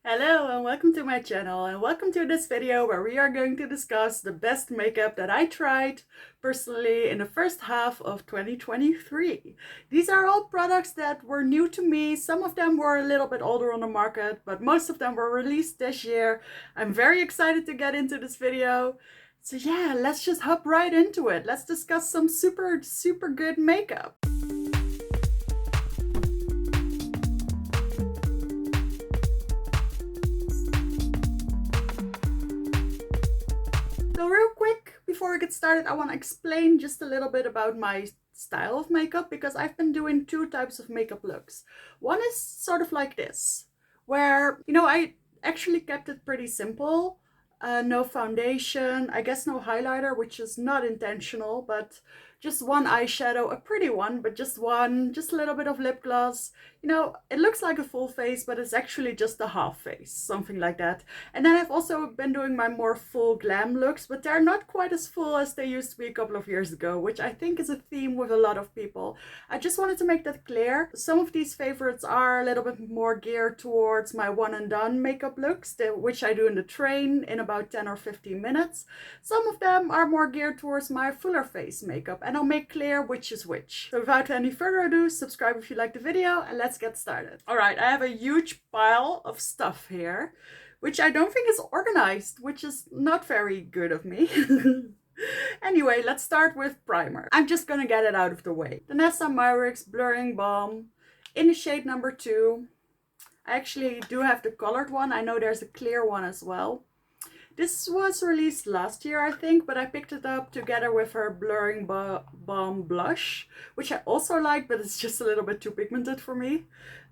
Hello and welcome to my channel, and welcome to this video where we are going to discuss the best makeup that I tried personally in the first half of 2023. These are all products that were new to me. Some of them were a little bit older on the market, but most of them were released this year. I'm very excited to get into this video. So yeah, let's just hop right into it. Let's discuss some super good makeup. So real quick, before we get started, I want to explain just a little bit about my style of makeup, because I've been doing two types of makeup looks. One is sort of like this, where, I actually kept it pretty simple. No foundation, I guess no highlighter, which is not intentional, but just one eyeshadow, a pretty one, but just one, just a little bit of lip gloss. It looks like a full face, but it's actually just a half face, something like that. And then I've also been doing my more full glam looks, but they're not quite as full as they used to be a couple of years ago, which I think is a theme with a lot of people. I just wanted to make that clear. Some of these favorites are a little bit more geared towards my one and done makeup looks, which I do in the train in about 10 or 15 minutes. Some of them are more geared towards my fuller face makeup, and I'll make clear which is which. So without any further ado, subscribe if you like the video, and let's get started. Alright, I have a huge pile of stuff here, which I don't think is organized, which is not very good of me. Anyway, let's start with primer. I'm just gonna get it out of the way. The Nessa Myricks Blurring Balm in the shade number 2. I actually do have the colored one. I know there's a clear one as well. This was released last year, I think, but I picked it up together with her Blurring Balm blush, which I also like, but it's just a little bit too pigmented for me.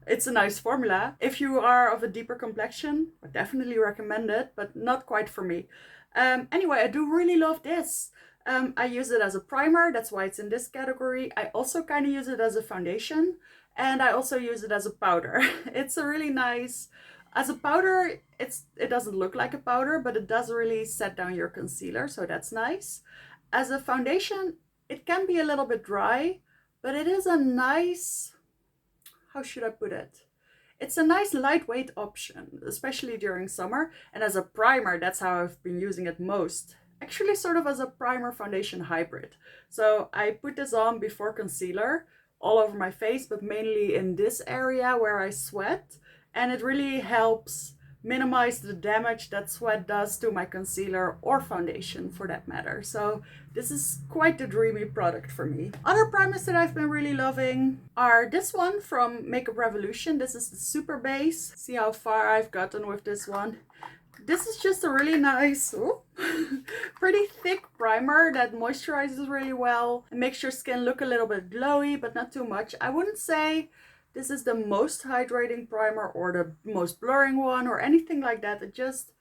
It's a nice formula. If you are of a deeper complexion, I definitely recommend it, but not quite for me. Anyway, I do really love this. I use it as a primer, that's why it's in this category. I also kind of use it as a foundation, and I also use it as a powder. It's a really nice... As a powder, it doesn't look like a powder, but it does really set down your concealer, so that's nice. As a foundation, it can be a little bit dry, but it is a nice... How should I put it? It's a nice lightweight option, especially during summer. And as a primer, that's how I've been using it most. Actually, sort of as a primer foundation hybrid. So I put this on before concealer, all over my face, but mainly in this area where I sweat. And it really helps minimize the damage that sweat does to my concealer or foundation for that matter. So this is quite the dreamy product for me. Other primers that I've been really loving are this one from Makeup Revolution. This is the Super Base. See how far I've gotten with this one. This is just a really nice, pretty thick primer that moisturizes really well and makes your skin look a little bit glowy, but not too much. I wouldn't say this is the most hydrating primer or the most blurring one or anything like that. It just,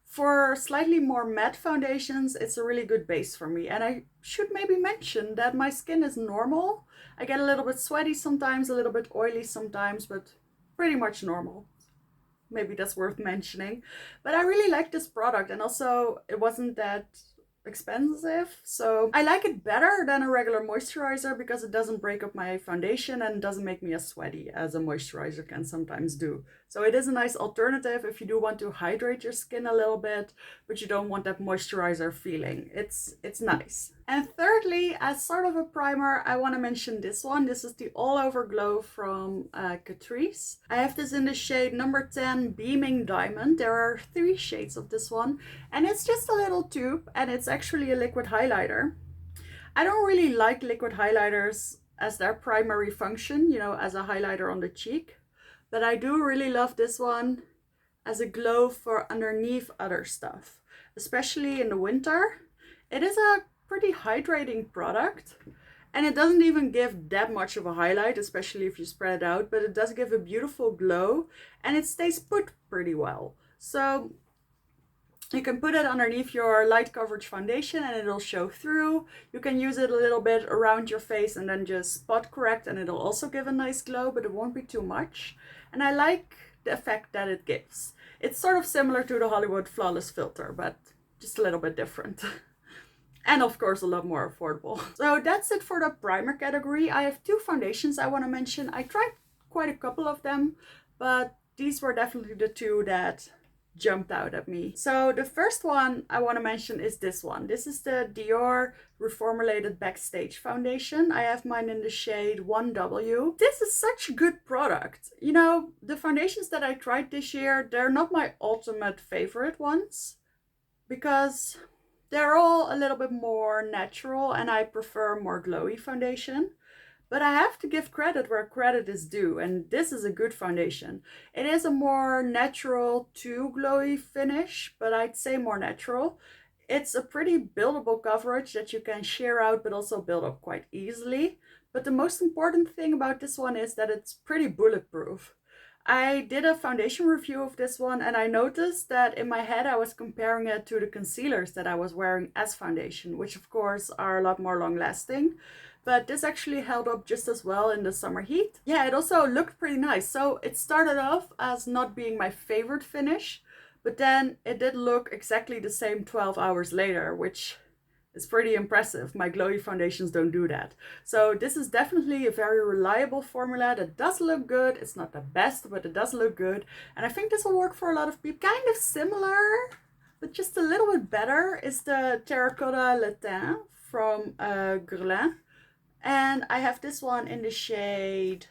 for slightly more matte foundations, it's a really good base for me. And I should maybe mention that my skin is normal. I get a little bit sweaty sometimes, a little bit oily sometimes, but pretty much normal. Maybe that's worth mentioning. But I really like this product, and also it wasn't that expensive, so I like it better than a regular moisturizer because it doesn't break up my foundation and doesn't make me as sweaty as a moisturizer can sometimes do. So it is a nice alternative if you do want to hydrate your skin a little bit, but you don't want that moisturizer feeling. It's nice. And thirdly, as sort of a primer, I want to mention this one. This is the All Over Glow from Catrice. I have this in the shade number 10 Beaming Diamond. There are 3 shades of this one, and it's just a little tube, and it's actually a liquid highlighter. I don't really like liquid highlighters as their primary function, as a highlighter on the cheek, but I do really love this one as a glow for underneath other stuff, especially in the winter. It is a pretty hydrating product, and it doesn't even give that much of a highlight, especially if you spread it out, but it does give a beautiful glow, and it stays put pretty well. So you can put it underneath your light coverage foundation and it'll show through. You can use it a little bit around your face and then just spot correct, and it'll also give a nice glow, but it won't be too much. And I like the effect that it gives. It's sort of similar to the Hollywood Flawless Filter, but just a little bit different. And of course a lot more affordable. So that's it for the primer category. I have 2 foundations I want to mention. I tried quite a couple of them, but these were definitely the two that jumped out at me. So the first one I want to mention is this one. This is the Dior Reformulated Backstage Foundation. I have mine in the shade 1W. This is such a good product. You know, the foundations that I tried this year, they're not my ultimate favorite ones because they're all a little bit more natural and I prefer more glowy foundation. But I have to give credit where credit is due, and this is a good foundation. It is a more natural to glowy finish, but I'd say more natural. It's a pretty buildable coverage that you can sheer out but also build up quite easily. But the most important thing about this one is that it's pretty bulletproof. I did a foundation review of this one and I noticed that in my head I was comparing it to the concealers that I was wearing as foundation, which of course are a lot more long lasting. But this actually held up just as well in the summer heat. Yeah, it also looked pretty nice. So it started off as not being my favorite finish, but then it did look exactly the same 12 hours later, which is pretty impressive. My glowy foundations don't do that. So this is definitely a very reliable formula that does look good. It's not the best, but it does look good. And I think this will work for a lot of people. Kind of similar, but just a little bit better is the Terracotta Latin from Glam. And I have this one in the shade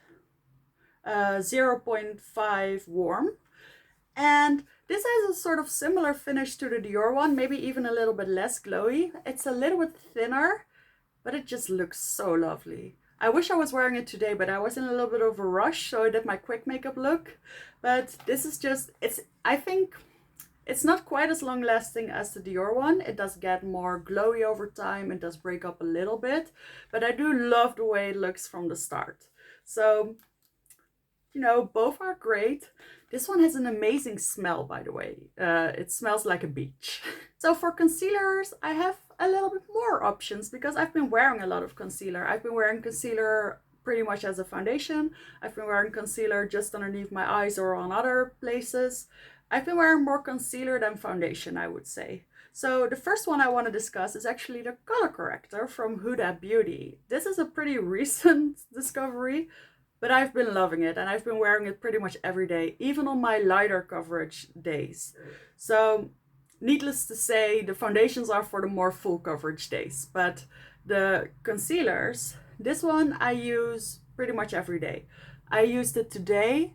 0.5 warm. And this has a sort of similar finish to the Dior one, maybe even a little bit less glowy. It's a little bit thinner, but it just looks so lovely. I wish I was wearing it today, but I was in a little bit of a rush, so I did my quick makeup look. But this is just, I think it's not quite as long lasting as the Dior one. It does get more glowy over time. It does break up a little bit, but I do love the way it looks from the start. So, you know, both are great. This one has an amazing smell, by the way. It smells like a beach. So for concealers, I have a little bit more options because I've been wearing a lot of concealer. I've been wearing concealer pretty much as a foundation. I've been wearing concealer just underneath my eyes or on other places. I've been wearing more concealer than foundation, I would say. So the first one I want to discuss is actually the color corrector from Huda Beauty. This is a pretty recent discovery, but I've been loving it and I've been wearing it pretty much every day, even on my lighter coverage days. So needless to say, the foundations are for the more full coverage days, but the concealers, this one I use pretty much every day. I used it today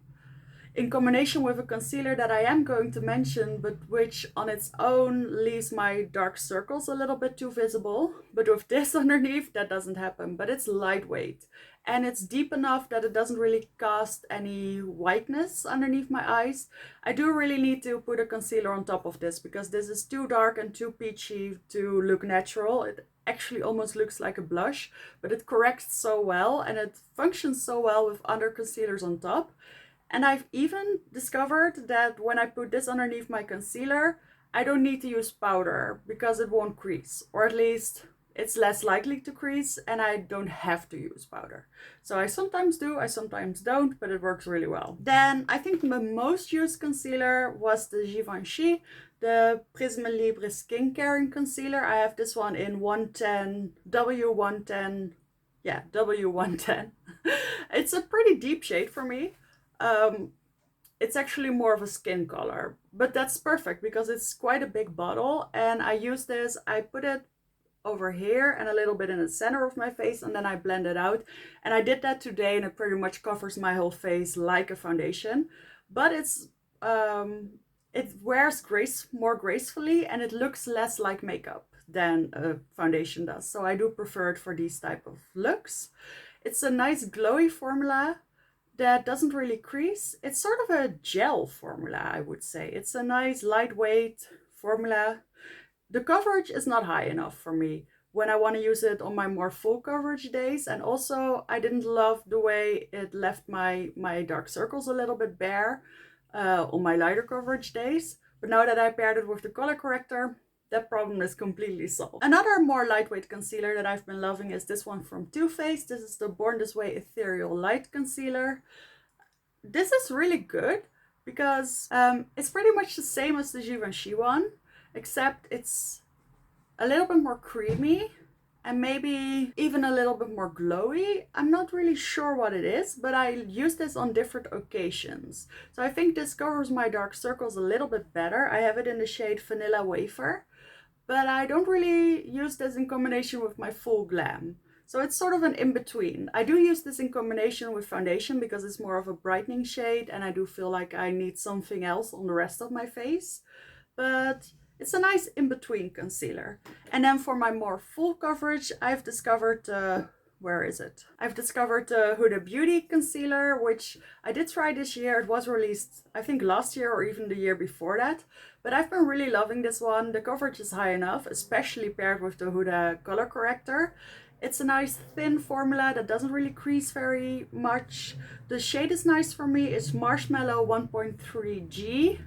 in combination with a concealer that I am going to mention, but which on its own leaves my dark circles a little bit too visible. But with this underneath, that doesn't happen. But it's lightweight and it's deep enough that it doesn't really cast any whiteness underneath my eyes. I do really need to put a concealer on top of this because this is too dark and too peachy to look natural. It actually almost looks like a blush, but it corrects so well and it functions so well with other concealers on top. And I've even discovered that when I put this underneath my concealer, I don't need to use powder because it won't crease, or at least it's less likely to crease and I don't have to use powder. So I sometimes do, I sometimes don't, but it works really well. Then I think the most used concealer was the Givenchy, the Prisme Libre Skincare Concealer. I have this one in 110, W110, yeah, W110. It's a pretty deep shade for me. It's actually more of a skin color, but that's perfect because it's quite a big bottle and I use this, I put it over here and a little bit in the center of my face and then I blend it out. And I did that today and it pretty much covers my whole face like a foundation, but it wears more gracefully and it looks less like makeup than a foundation does. So I do prefer it for these type of looks. It's a nice glowy formula that doesn't really crease. It's sort of a gel formula, I would say. It's a nice lightweight formula. The coverage is not high enough for me when I want to use it on my more full coverage days. And also I didn't love the way it left my dark circles a little bit bare on my lighter coverage days. But now that I paired it with the color corrector, that problem is completely solved. Another more lightweight concealer that I've been loving is this one from Too Faced. This is the Born This Way Ethereal Light Concealer. This is really good because it's pretty much the same as the Givenchy one, except it's a little bit more creamy and maybe even a little bit more glowy. I'm not really sure what it is, but I use this on different occasions. So I think this covers my dark circles a little bit better. I have it in the shade Vanilla Wafer, but I don't really use this in combination with my full glam. So it's sort of an in-between. I do use this in combination with foundation because it's more of a brightening shade and I do feel like I need something else on the rest of my face. But it's a nice in-between concealer. And then for my more full coverage, I've discovered, where is it? I've discovered the Huda Beauty concealer, which I did try this year. It was released, I think last year or even the year before that. But I've been really loving this one. The coverage is high enough, especially paired with the Huda color corrector. It's a nice thin formula that doesn't really crease very much. The shade is nice for me. It's Marshmallow 1.3G.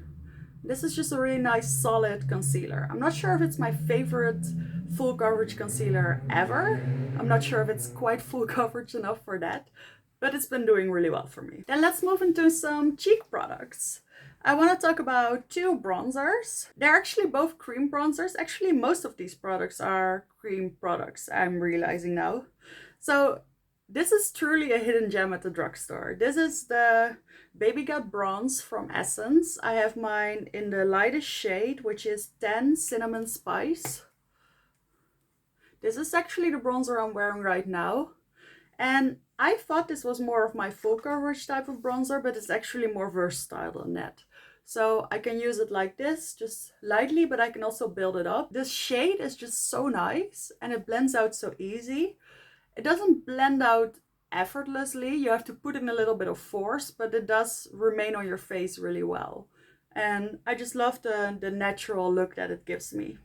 This is just a really nice solid concealer. I'm not sure if it's my favorite full coverage concealer ever. I'm not sure if it's quite full coverage enough for that, but it's been doing really well for me. Then let's move into some cheek products. I want to talk about two bronzers. They're actually both cream bronzers. Actually, most of these products are cream products, I'm realizing now. So this is truly a hidden gem at the drugstore. This is the Baby Got Bronze from Essence. I have mine in the lightest shade, which is 10 Cinnamon Spice. This is actually the bronzer I'm wearing right now. And I thought this was more of my full coverage type of bronzer, but it's actually more versatile than that. So I can use it like this, just lightly, but I can also build it up. This shade is just so nice and it blends out so easy. It doesn't blend out effortlessly. You have to put in a little bit of force, but it does remain on your face really well. And I just love the natural look that it gives me.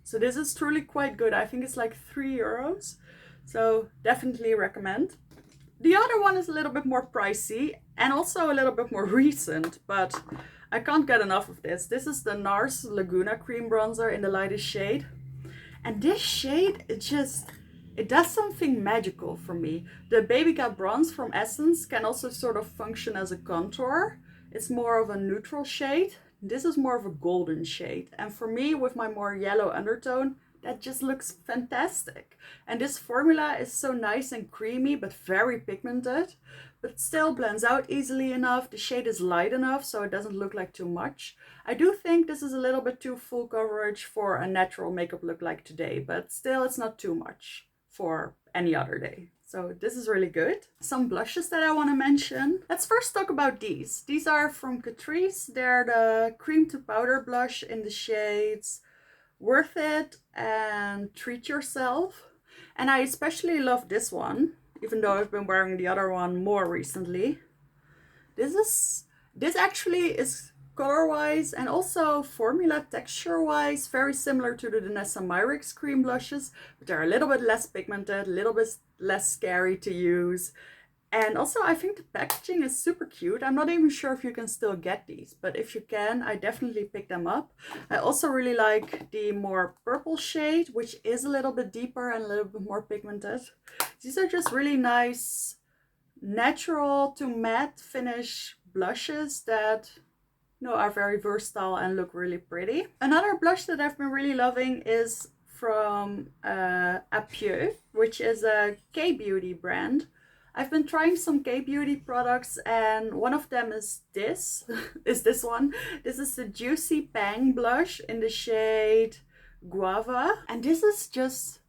So this is truly quite good. I think it's like €3. So definitely recommend. The other one is a little bit more pricey and also a little bit more recent, but I can't get enough of this. This is the NARS Laguna Cream Bronzer in the lightest shade. And this shade, it does something magical for me. The Baby Got Bronze from Essence can also sort of function as a contour. It's more of a neutral shade. This is more of a golden shade. And for me, with my more yellow undertone, that just looks fantastic. And this formula is so nice and creamy, but very pigmented, but still blends out easily enough. The shade is light enough, so it doesn't look like too much. I do think this is a little bit too full coverage for a natural makeup look like today, but still it's not too much for any other day. So this is really good. Some blushes that I want to mention. Let's first talk about these. These are from Catrice. They're the cream to powder blush in the shades Worth It and Treat Yourself. And I especially love this one, even though I've been wearing the other one more recently. This actually is color-wise and also formula texture-wise very similar to the Danessa Myricks cream blushes, but they're a little bit less pigmented, a little bit less scary to use. And also I think the packaging is super cute. I'm not even sure if you can still get these, but if you can, I definitely pick them up. I also really like the more purple shade, which is a little bit deeper and a little bit more pigmented. These are just really nice natural to matte finish blushes that are very versatile and look really pretty. Another blush that I've been really loving is from Apieux, which is a K-beauty brand. I've been trying some K-beauty products and one of them is this, this one. This is the Juicy Pang blush in the shade Guava. And this is just,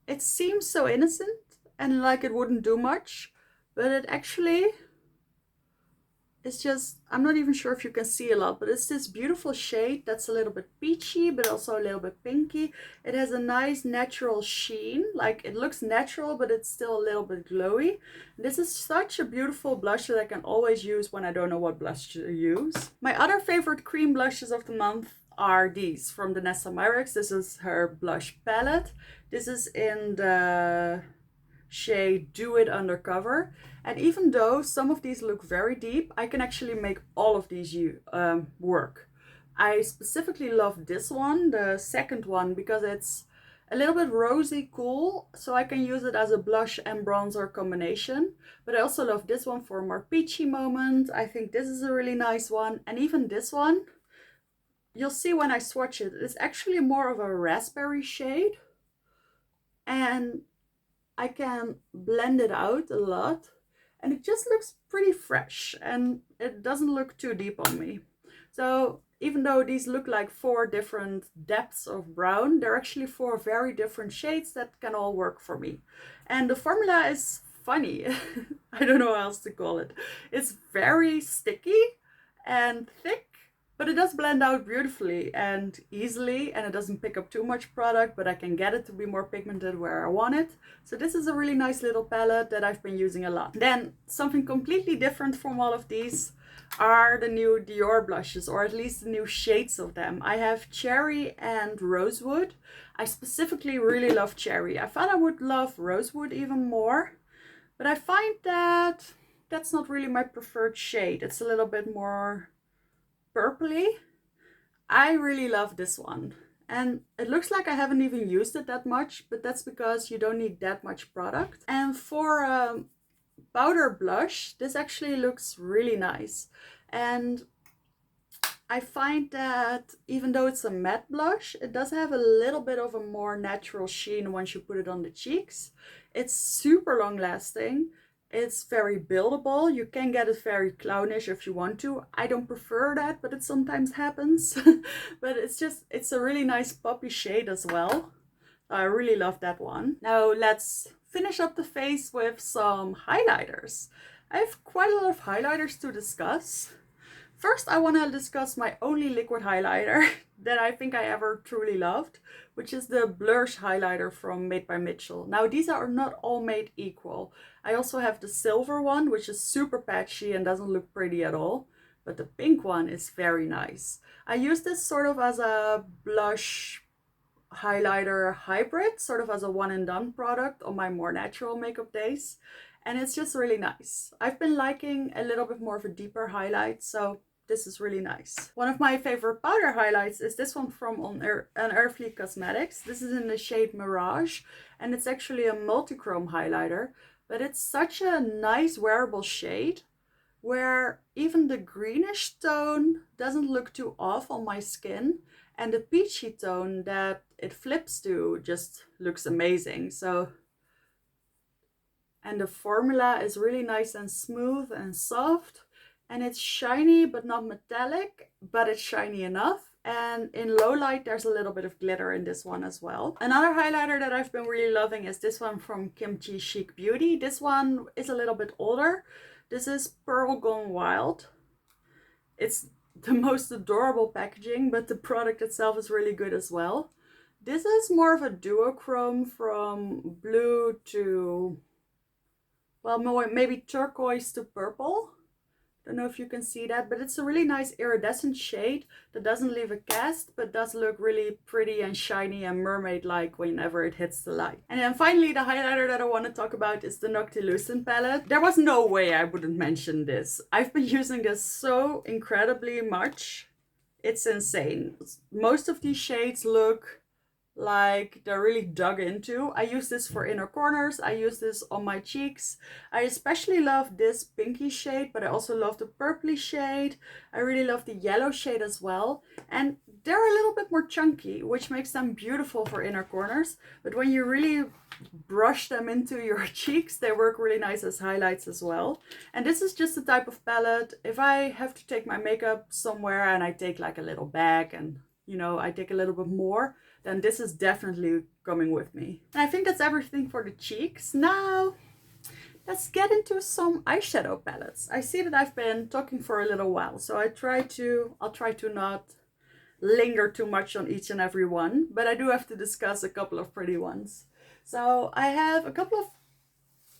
it seems so innocent and like it wouldn't do much, but it actually, it's just, I'm not even sure if you can see a lot, but it's this beautiful shade that's a little bit peachy, but also a little bit pinky. It has a nice natural sheen, like it looks natural, but it's still a little bit glowy. This is such a beautiful blush that I can always use when I don't know what blush to use. My other favorite cream blushes of the month are these from Danessa Myricks. This is her blush palette. This is in the shade Do It Undercover. And even though some of these look very deep, I can actually make all of these work. I specifically love this one, the second one, because it's a little bit rosy cool, so I can use it as a blush and bronzer combination. But I also love this one for a more peachy moment. I think this is a really nice one. And even this one, you'll see when I swatch it, it's actually more of a raspberry shade. and I can blend it out a lot, and it just looks pretty fresh and it doesn't look too deep on me. So even though these look like 4 different depths of brown, they're actually 4 very different shades that can all work for me. And the formula is funny. I don't know how else to call it. It's very sticky and thick, but it does blend out beautifully and easily, and it doesn't pick up too much product, but I can get it to be more pigmented where I want it. So this is a really nice little palette that I've been using a lot. Then something completely different from all of these are the new Dior blushes, or at least the new shades of them. I have Cherry and Rosewood. I specifically really love Cherry. I thought I would love Rosewood even more, but I find that that's not really my preferred shade. It's a little bit more purpley. I really love this one. And it looks like I haven't even used it that much, but that's because you don't need that much product. And for powder blush, this actually looks really nice. And I find that even though it's a matte blush, it does have a little bit of a more natural sheen once you put it on the cheeks. It's super long lasting. It's very buildable. You can get it very clownish if you want to. I don't prefer that, but it sometimes happens. But it's a really nice poppy shade as well. I really love that one. Now let's finish up the face with some highlighters. I have quite a lot of highlighters to discuss. First, I want to discuss my only liquid highlighter that I think I ever truly loved, which is the Blush highlighter from Made by Mitchell. Now, these are not all made equal. I also have the silver one, which is super patchy and doesn't look pretty at all, but the pink one is very nice. I use this sort of as a blush highlighter hybrid, sort of as a one and done product on my more natural makeup days, and it's just really nice. I've been liking a little bit more of a deeper highlight, so this is really nice. One of my favorite powder highlights is this one from Unearthly Cosmetics. This is in the shade Mirage, and it's actually a multi-chrome highlighter, but it's such a nice wearable shade where even the greenish tone doesn't look too off on my skin, and the peachy tone that it flips to just looks amazing. And the formula is really nice and smooth and soft, and it's shiny but not metallic, but it's shiny enough. And in low light, there's a little bit of glitter in this one as well. Another highlighter that I've been really loving is this one from Kimchi Chic Beauty. This one is a little bit older. This is Pearl Gone Wild. It's the most adorable packaging, but the product itself is really good as well. This is more of a duochrome from blue to, well, maybe turquoise to purple. Don't know if you can see that, but it's a really nice iridescent shade that doesn't leave a cast, but does look really pretty and shiny and mermaid-like whenever it hits the light. And then finally, the highlighter that I want to talk about is the Noctilucent palette. There was no way I wouldn't mention this. I've been using this so incredibly much. It's insane. Most of these shades look like they're really dug into. I use this for inner corners. I use this on my cheeks. I especially love this pinky shade, but I also love the purpley shade. I really love the yellow shade as well. And they're a little bit more chunky, which makes them beautiful for inner corners. But when you really brush them into your cheeks, they work really nice as highlights as well. And this is just the type of palette, if I have to take my makeup somewhere and I take like a little bag and, you know, I take a little bit more, then this is definitely coming with me. And I think that's everything for the cheeks. Now, let's get into some eyeshadow palettes. I see that I've been talking for a little while, so I'll try to not linger too much on each and every one, but I do have to discuss a couple of pretty ones. So I have a couple of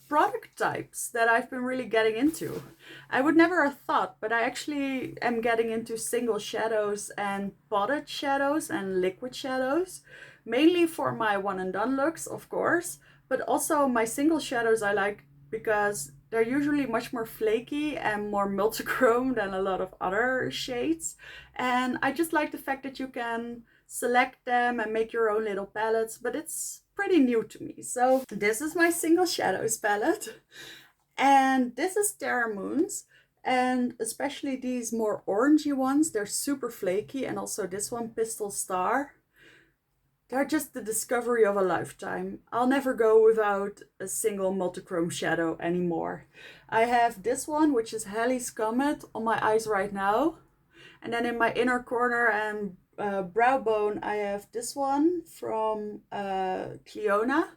product types that I've been really getting into. I would never have thought, but I actually am getting into single shadows and potted shadows and liquid shadows, mainly for my one and done looks, of course, but also my single shadows I like because they're usually much more flaky and more multichrome than a lot of other shades. And I just like the fact that you can select them and make your own little palettes, but it's pretty new to me. So this is my single shadows palette, and this is Terra Moons, and especially these more orangey ones, they're super flaky, and also this one, Pistol Star. they're just the discovery of a lifetime. I'll never go without a single multichrome shadow anymore. I have this one, which is Halley's Comet, on my eyes right now. And then in my inner corner and brow bone, I have this one from Cliona.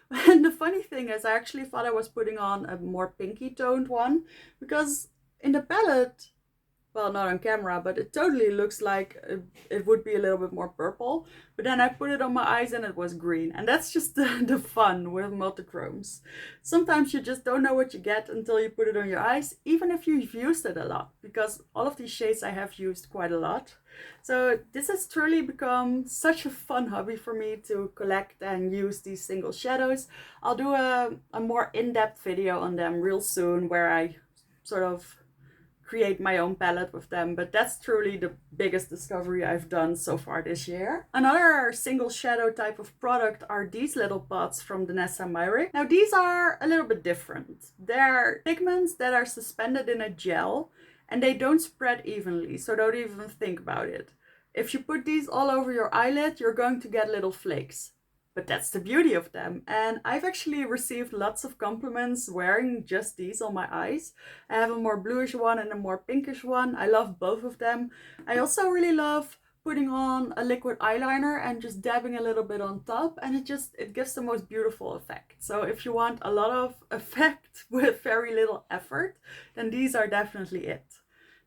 And the funny thing is, I actually thought I was putting on a more pinky toned one, because in the palette, well, not on camera, but it totally looks like it would be a little bit more purple. But then I put it on my eyes and it was green. And that's just the fun with multichromes. Sometimes you just don't know what you get until you put it on your eyes, even if you've used it a lot, because all of these shades I have used quite a lot. So this has truly become such a fun hobby for me to collect and use these single shadows. I'll do a more in-depth video on them real soon, where I sort of create my own palette with them, but that's truly the biggest discovery I've done so far this year. Another single shadow type of product are these little pots from Danessa Myrick. Now these are a little bit different. They're pigments that are suspended in a gel and they don't spread evenly, so don't even think about it. If you put these all over your eyelid, you're going to get little flakes. But that's the beauty of them. And I've actually received lots of compliments wearing just these on my eyes. I have a more bluish one and a more pinkish one. I love both of them. I also really love putting on a liquid eyeliner and just dabbing a little bit on top, and it gives the most beautiful effect. So if you want a lot of effect with very little effort, then these are definitely it.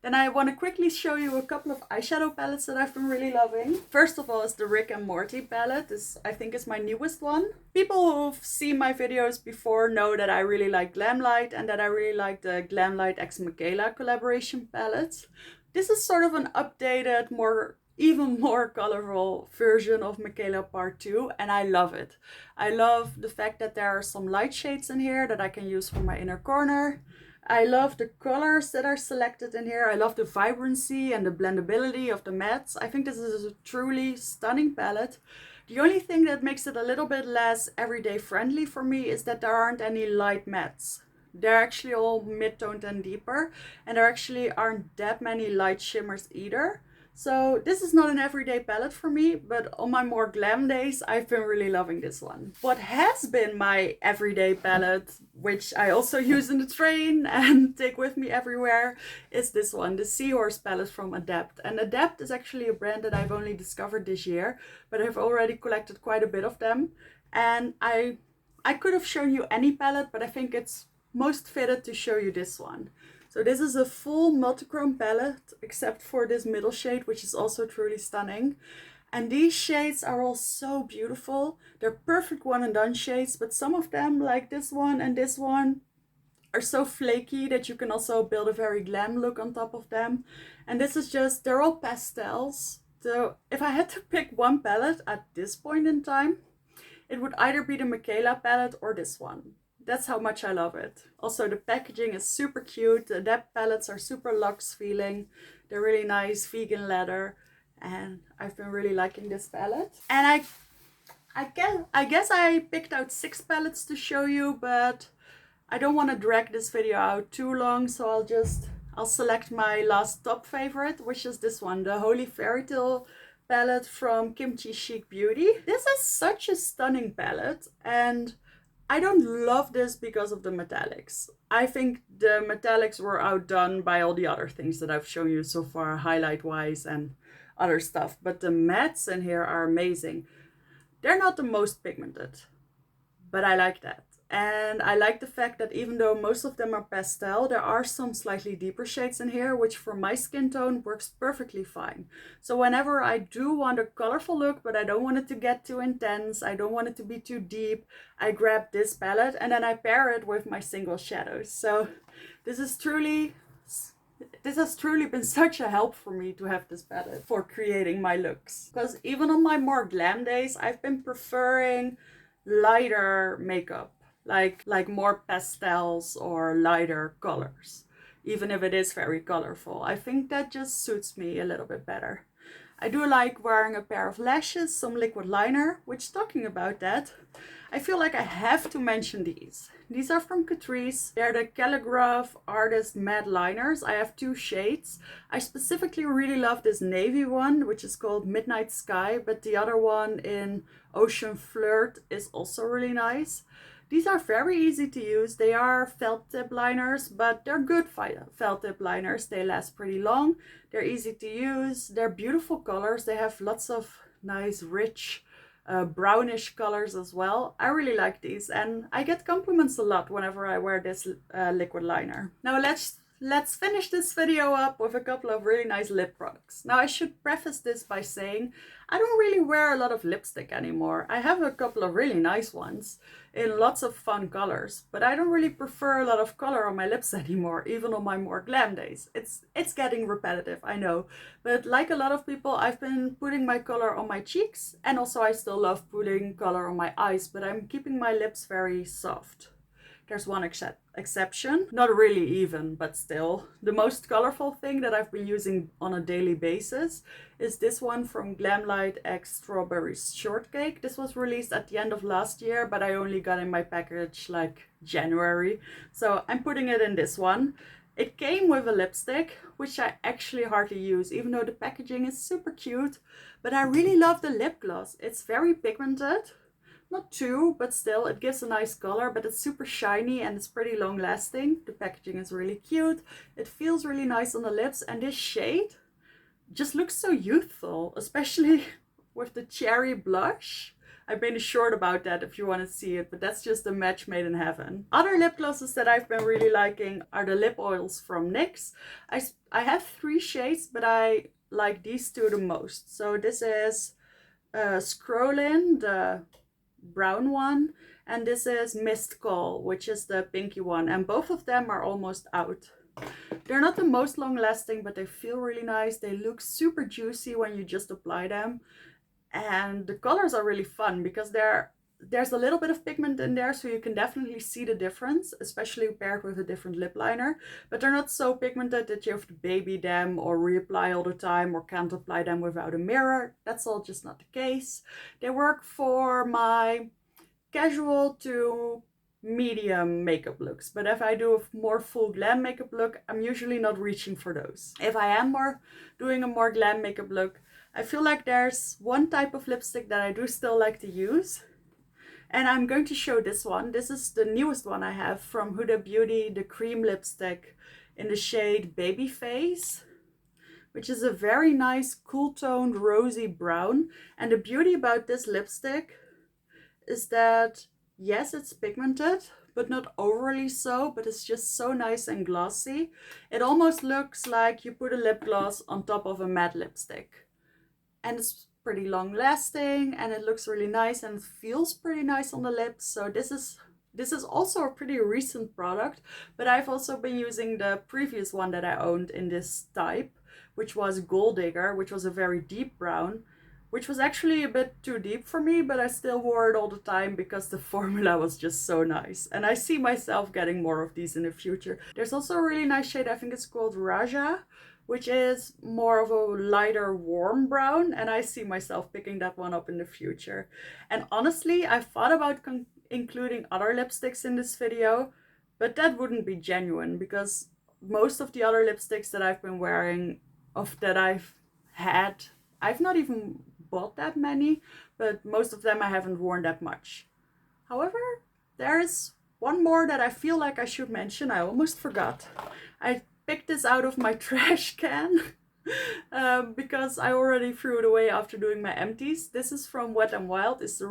Then I want to quickly show you a couple of eyeshadow palettes that I've been really loving. First of all is the Rick and Morty palette. This, I think, is my newest one. People who've seen my videos before know that I really like Glam Light and that I really like the Glam Light x Michaela collaboration palettes. This is sort of an updated, even more colorful version of Michaela Part 2, and I love it. I love the fact that there are some light shades in here that I can use for my inner corner. I love the colors that are selected in here. I love the vibrancy and the blendability of the mattes. I think this is a truly stunning palette. The only thing that makes it a little bit less everyday friendly for me is that there aren't any light mattes. They're actually all mid-toned and deeper, and there actually aren't that many light shimmers either. So this is not an everyday palette for me, but on my more glam days, I've been really loving this one. What has been my everyday palette, which I also use in the train and take with me everywhere, is this one, the Seahorse palette from Adapt. And Adapt is actually a brand that I've only discovered this year, but I've already collected quite a bit of them. And I could have shown you any palette, but I think it's most fitted to show you this one. So this is a full multichrome palette, except for this middle shade, which is also truly stunning. And these shades are all so beautiful. They're perfect one and done shades, but some of them, like this one and this one, are so flaky that you can also build a very glam look on top of them. And this is just, they're all pastels. So if I had to pick one palette at this point in time, it would either be the Michaela palette or this one. That's how much I love it. Also, the packaging is super cute. The Adapt palettes are super luxe feeling. They're really nice vegan leather. And I've been really liking this palette. And I guess I picked out 6 palettes to show you, but I don't want to drag this video out too long. So I'll select my last top favorite, which is this one, the Holy Fairy Tale palette from Kimchi Chic Beauty. This is such a stunning palette, and I don't love this because of the metallics. I think the metallics were outdone by all the other things that I've shown you so far, highlight wise and other stuff. But the mattes in here are amazing. They're not the most pigmented, but I like that. And I like the fact that even though most of them are pastel, there are some slightly deeper shades in here, which for my skin tone works perfectly fine. So whenever I do want a colorful look, but I don't want it to get too intense, I don't want it to be too deep, I grab this palette and then I pair it with my single shadows. So this has truly been such a help for me to have this palette for creating my looks. Because even on my more glam days, I've been preferring lighter makeup. Like more pastels or lighter colors. even if it is very colorful. I think that just suits me a little bit better. I do like wearing a pair of lashes, some liquid liner, which, talking about that, I feel like I have to mention these. These are from Catrice. They're the Calligraph Artist Matte Liners. I have 2 shades. I specifically really love this navy one, which is called Midnight Sky, but the other one in Ocean Flirt is also really nice. These are very easy to use. They are felt tip liners, but they're good felt tip liners. They last pretty long. They're easy to use. They're beautiful colors. They have lots of nice, rich, brownish colors as well. I really like these, and I get compliments a lot whenever I wear this liquid liner. Now let's finish this video up with a couple of really nice lip products. Now I should preface this by saying I don't really wear a lot of lipstick anymore. I have a couple of really nice ones in lots of fun colors, but I don't really prefer a lot of color on my lips anymore, even on my more glam days. It's getting repetitive, I know, but like a lot of people, I've been putting my color on my cheeks, and also I still love putting color on my eyes, but I'm keeping my lips very soft. There's one exception, not really even, but still. The most colorful thing that I've been using on a daily basis is this one from Glamlight X Strawberry Shortcake. This was released at the end of last year, but I only got in my package like January. So I'm putting it in this one. It came with a lipstick, which I actually hardly use, even though the packaging is super cute. But I really love the lip gloss. It's very pigmented. Not too, but still, it gives a nice color, but it's super shiny and it's pretty long lasting. The packaging is really cute. It feels really nice on the lips, and this shade just looks so youthful, especially with the cherry blush. I've been short about that if you want to see it, but that's just a match made in heaven. Other lip glosses that I've been really liking are the lip oils from NYX. I have 3 shades, but I like these 2 the most. So this is Scrollin, the brown one, and this is Mist Call, which is the pinky one, and both of them are almost out. They're not the most long lasting, but they feel really nice. They look super juicy when you just apply them, and the colors are really fun because there's a little bit of pigment in there, so you can definitely see the difference, especially paired with a different lip liner, but they're not so pigmented that you have to baby them or reapply all the time or can't apply them without a mirror. That's all just not the case. They work for my casual to medium makeup looks, but if I do a more full glam makeup look, I'm usually not reaching for those. If I am doing a more glam makeup look, I feel like there's one type of lipstick that I do still like to use, and I'm going to show this one. This is the newest one I have from Huda Beauty, the cream lipstick in the shade Baby Face, which is a very nice cool toned rosy brown. And the beauty about this lipstick is that, yes, it's pigmented, but not overly so, but it's just so nice and glossy. It almost looks like you put a lip gloss on top of a matte lipstick. And it's pretty long lasting, and it looks really nice and it feels pretty nice on the lips. So this is also a pretty recent product, but I've also been using the previous one that I owned in this type, which was Gold Digger, which was a very deep brown, which was actually a bit too deep for me, but I still wore it all the time because the formula was just so nice. And I see myself getting more of these in the future. There's also a really nice shade, I think it's called Raja, which is more of a lighter warm brown, and I see myself picking that one up in the future. And honestly, I thought about including other lipsticks in this video, but that wouldn't be genuine because most of the other lipsticks that I've been wearing, that I've had, I've not even bought that many, but most of them I haven't worn that much. However, there's one more that I feel like I should mention. I almost forgot. I picked this out of my trash can because I already threw it away after doing my empties. This is from Wet n Wild. It's the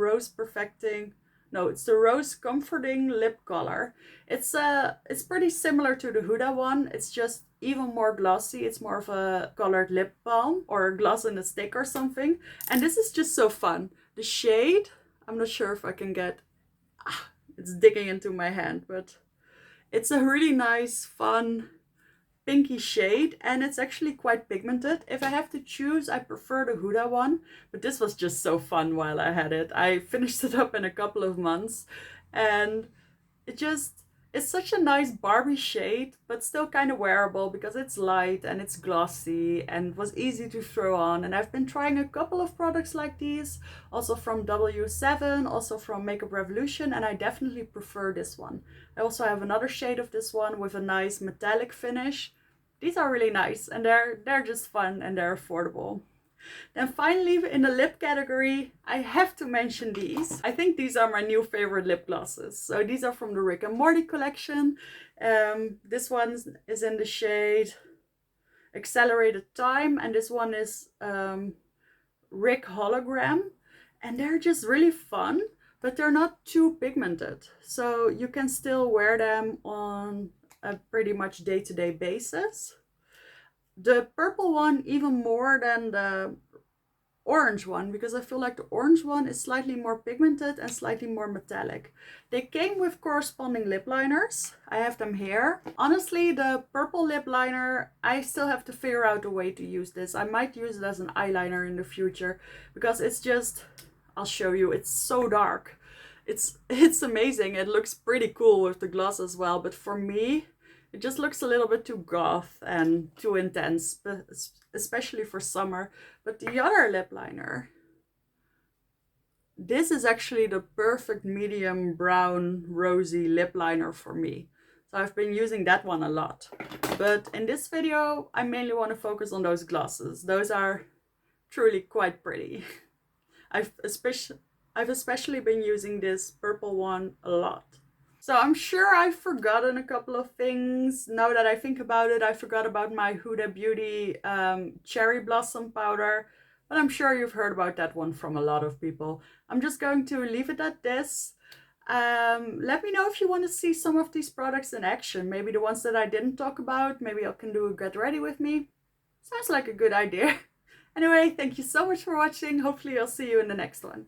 it's the Rose Comforting Lip Color. It's pretty similar to the Huda one. It's just even more glossy. It's more of a colored lip balm or a gloss in a stick or something. And this is just so fun. The shade, I'm not sure if I can get, it's digging into my hand, but it's a really nice, fun, pinky shade, and it's actually quite pigmented. If I have to choose, I prefer the Huda one, but this was just so fun while I had it. I finished it up in a couple of months, and it It's such a nice Barbie shade, but still kind of wearable because it's light and it's glossy and was easy to throw on. And I've been trying a couple of products like these, also from W7, also from Makeup Revolution, and I definitely prefer this one. I also have another shade of this one with a nice metallic finish. These are really nice, and they're just fun and they're affordable. Then finally, in the lip category, I have to mention these. I think these are my new favorite lip glosses. So these are from the Rick and Morty collection. This one is in the shade Accelerated Time, and this one is Rick Hologram. And they're just really fun, but they're not too pigmented. So you can still wear them on a pretty much day-to-day basis. The purple one even more than the orange one, because I feel like the orange one is slightly more pigmented and slightly more metallic. They came with corresponding lip liners. I have them here. Honestly, the purple lip liner, I still have to figure out a way to use this. I might use it as an eyeliner in the future because it's just, I'll show you, it's so dark. It's amazing. It looks pretty cool with the gloss as well, but for me, it just looks a little bit too goth and too intense, especially for summer. But the other lip liner, this is actually the perfect medium brown rosy lip liner for me. So I've been using that one a lot. But in this video, I mainly want to focus on those glosses. Those are truly quite pretty. I've especially been using this purple one a lot. So I'm sure I've forgotten a couple of things. Now that I think about it, I forgot about my Huda Beauty Cherry Blossom powder, but I'm sure you've heard about that one from a lot of people. I'm just going to leave it at this. Let me know if you want to see some of these products in action. Maybe the ones that I didn't talk about. Maybe I can do a get ready with me. Sounds like a good idea. Anyway, thank you so much for watching. Hopefully I'll see you in the next one.